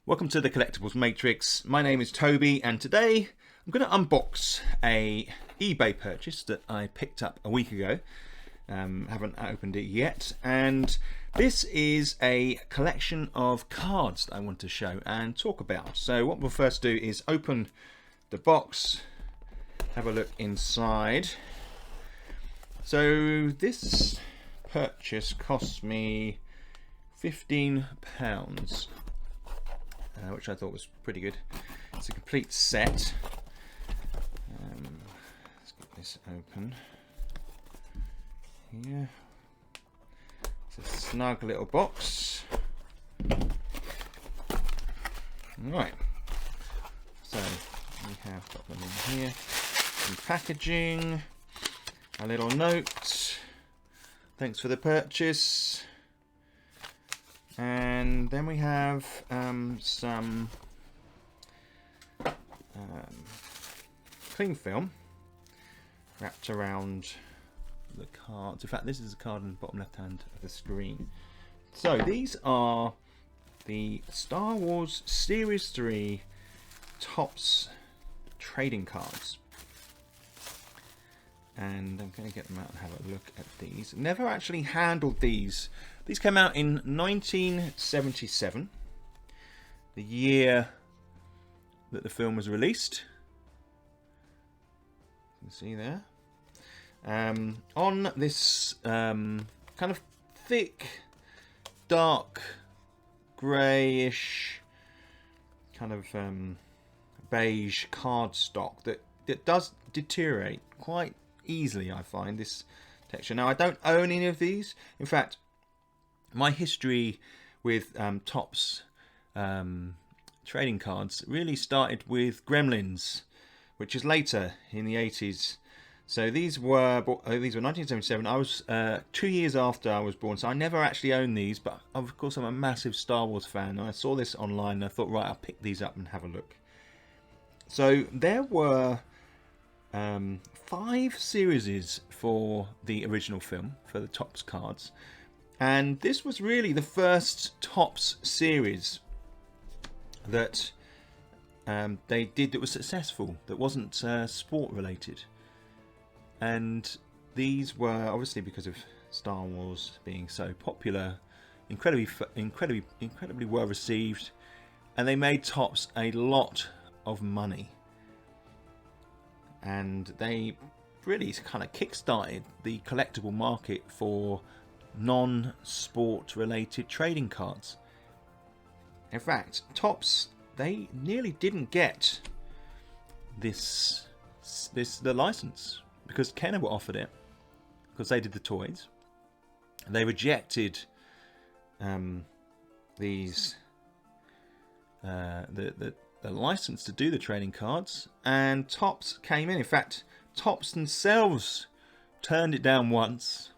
Welcome to the Collectibles Matrix. My name is Toby, and today I'm going to unbox a eBay purchase that I picked up a week ago. Haven't opened it yet, and this is a collection of cards that I want to show and talk about. So what we'll first do is open the box, have a look inside. So this purchase cost me £15. Which I thought was pretty good. It's a complete set. Let's get this open here. It's a snug little box. Right. So we have got them in here. Some packaging. A little note. Thanks for the purchase. And then we have some cling film wrapped around the cards. In fact, this is the card on the bottom left hand of the screen. So these are the Star Wars Series 3 Topps trading cards. And I'm going to get them out and have a look at these. Never actually handled these. These came out in 1977, the year that the film was released. You can see there. On this kind of thick, dark, greyish, kind of beige cardstock that does deteriorate quite easily, I find, this texture. Now, I don't own any of these. In fact, my history with Topps trading cards really started with Gremlins, which is later in the 80s. So these were 1977. I was 2 years after I was born, so I never actually owned these. But of course, I'm a massive Star Wars fan, and I saw this online, and I thought, right, I'll pick these up and have a look. So there were 5 series for the original film, for the Topps cards. And this was really the first Topps series that they did that was successful, that wasn't sport related. And these were, obviously because of Star Wars being so popular, incredibly well received, and they made Topps a lot of money. And they really kind of kick-started the collectible market for non-sport related trading cards. In fact, Topps, they nearly didn't get the license because Kenner offered it, because they did the toys. They rejected the license to do the trading cards, and Topps came in. In fact, Topps themselves turned it down once.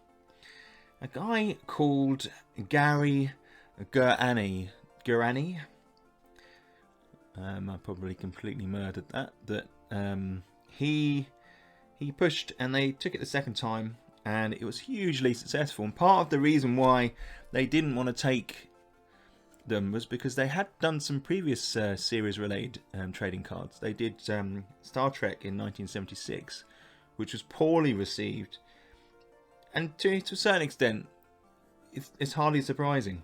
A guy called Gary Gurani, I probably completely murdered that. He pushed, and they took it the second time, and it was hugely successful. And part of the reason why they didn't want to take them was because they had done some previous series-related trading cards. They did Star Trek in 1976, which was poorly received. And to a certain extent, it's hardly surprising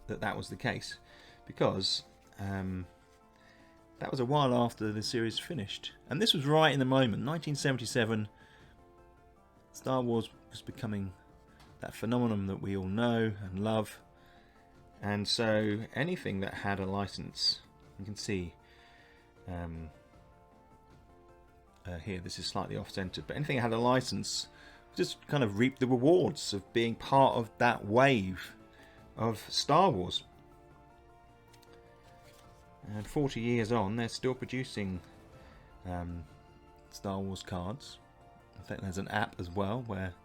that was the case, because that was a while after the series finished. And this was right in the moment, 1977. Star Wars was becoming that phenomenon that we all know and love. And so anything that had a license, you can see here, this is slightly off-centered, but anything that had a license just kind of reaped the rewards of being part of that wave of Star Wars. And 40 years on, they're still producing Star Wars cards. I think there's an app as well where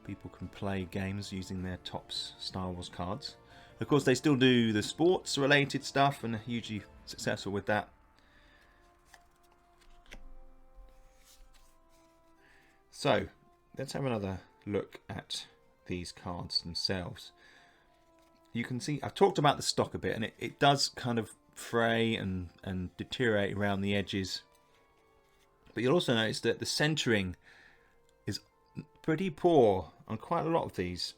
people can play games using their Topps Star Wars cards. Of course, they still do the sports related stuff and are hugely successful with that. So let's have another look at these cards themselves. you can see I've talked about the stock a bit, and it does kind of fray and deteriorate around the edges. But you'll also notice that the centering is pretty poor on quite a lot of these.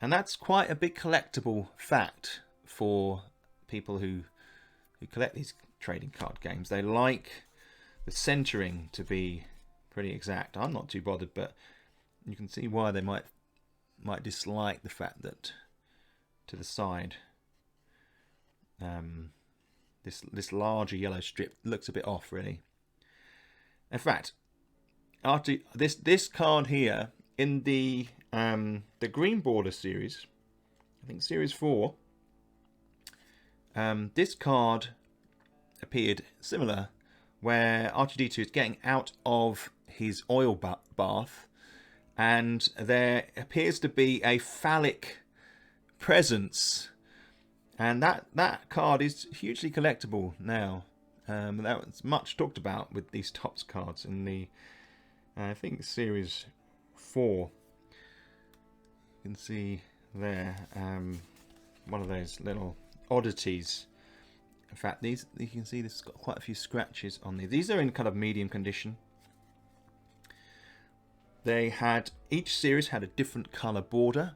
And that's quite a big collectible fact for people who collect these trading card games. They like the centering to be pretty exact. I'm not too bothered, but you can see why they might dislike the fact that to the side this larger yellow strip looks a bit off, really. In fact, after this card here in the Green Border series, I think series 4, this card appeared similar, where R2-D2 is getting out of his oil bath, and there appears to be a phallic presence, and that card is hugely collectible now. That was much talked about with these Topps cards in the I think series 4. You can see there one of those little oddities. In fact, these, you can see this has got quite a few scratches on these. These are in kind of medium condition. They had, each series had a different colour border.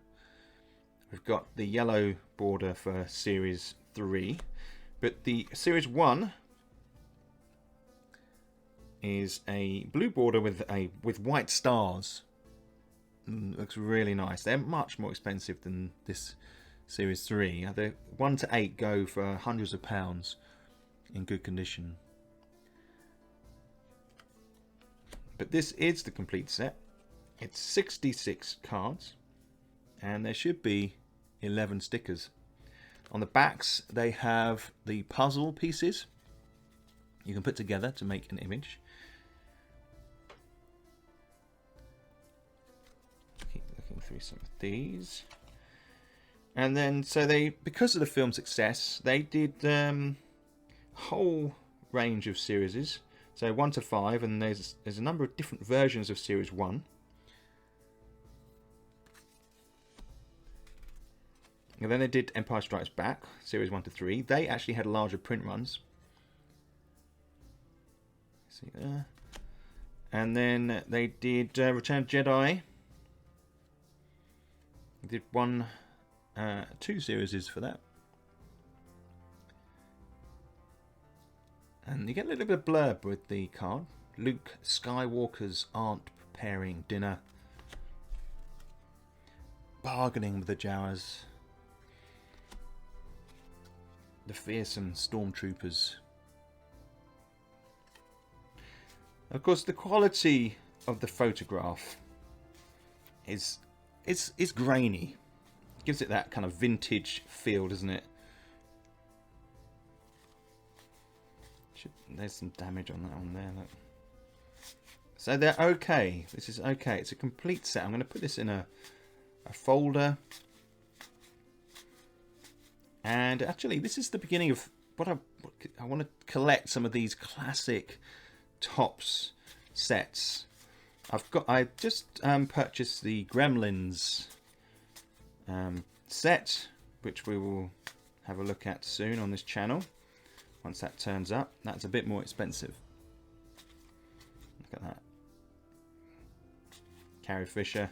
We've got the yellow border for series 3, but the series 1 is a blue border with white stars. Looks really nice. They're much more expensive than this series 3. The 1 to 8 go for hundreds of pounds in good condition. But this is the complete set. It's 66 cards, and there should be 11 stickers. On the backs they have the puzzle pieces you can put together to make an image. Keep looking through some of these. And then, so they, because of the film success, they did a whole range of series. So 1 to 5, and there's a number of different versions of series 1. And then they did Empire Strikes Back, series 1 to 3. They actually had larger print runs. See there. And then they did Return of Jedi. They did 2 series for that. And you get a little bit of blurb with the card. Luke Skywalker's aunt preparing dinner. Bargaining with the Jawas. The fearsome stormtroopers. Of course, the quality of the photograph is grainy. It gives it that kind of vintage feel, doesn't it? There's some damage on that one there. Look. So they're okay. This is okay. It's a complete set. I'm going to put this in a folder. And actually, this is the beginning of what I want to collect some of these classic Topps sets. I just purchased the Gremlins set, which we will have a look at soon on this channel. Once that turns up, that's a bit more expensive. Look at that. Carrie Fisher.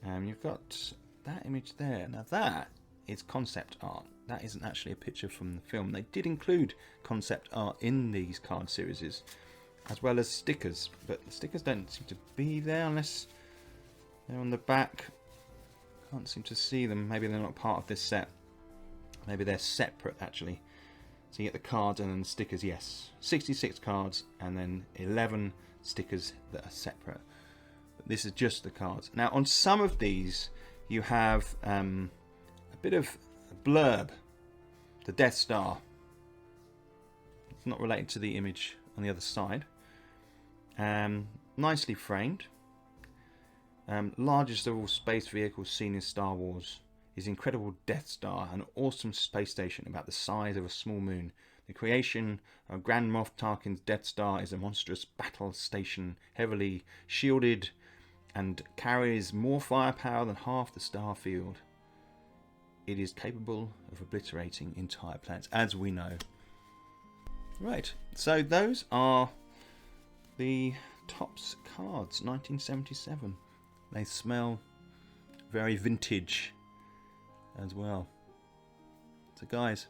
You've got that image there. Now that is concept art. That isn't actually a picture from the film. They did include concept art in these card series, as well as stickers, but the stickers don't seem to be there unless they're on the back. Can't seem to see them. Maybe they're not part of this set. Maybe they're separate actually. So you get the cards and then the stickers. Yes, 66 cards and then 11 stickers that are separate. But this is just the cards. Now on some of these you have a bit of a blurb. The Death Star. It's not related to the image on the other side. Nicely framed. Largest of all space vehicles seen in Star Wars is the incredible Death Star, an awesome space station about the size of a small moon. The creation of Grand Moff Tarkin's Death Star is a monstrous battle station, heavily shielded and carries more firepower than half the star field. It is capable of obliterating entire planets, as we know. Right, so those are the Topps cards, 1977. They smell very vintage as well. So guys,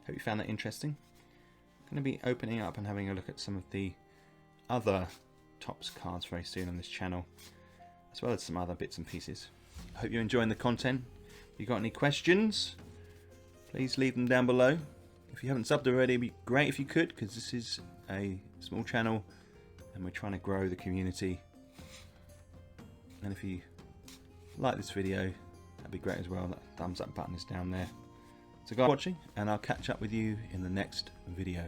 hope you found that interesting. I'm going to be opening up and having a look at some of the other Topps cards very soon on this channel, as well as some other bits and pieces. I hope you're enjoying the content. If you've got any questions, please leave them down below. If you haven't subbed already, it'd be great if you could, because this is a small channel and we're trying to grow the community. And if you like this video, that'd be great as well. That thumbs up button is down there. So guys, watching, and I'll catch up with you in the next video.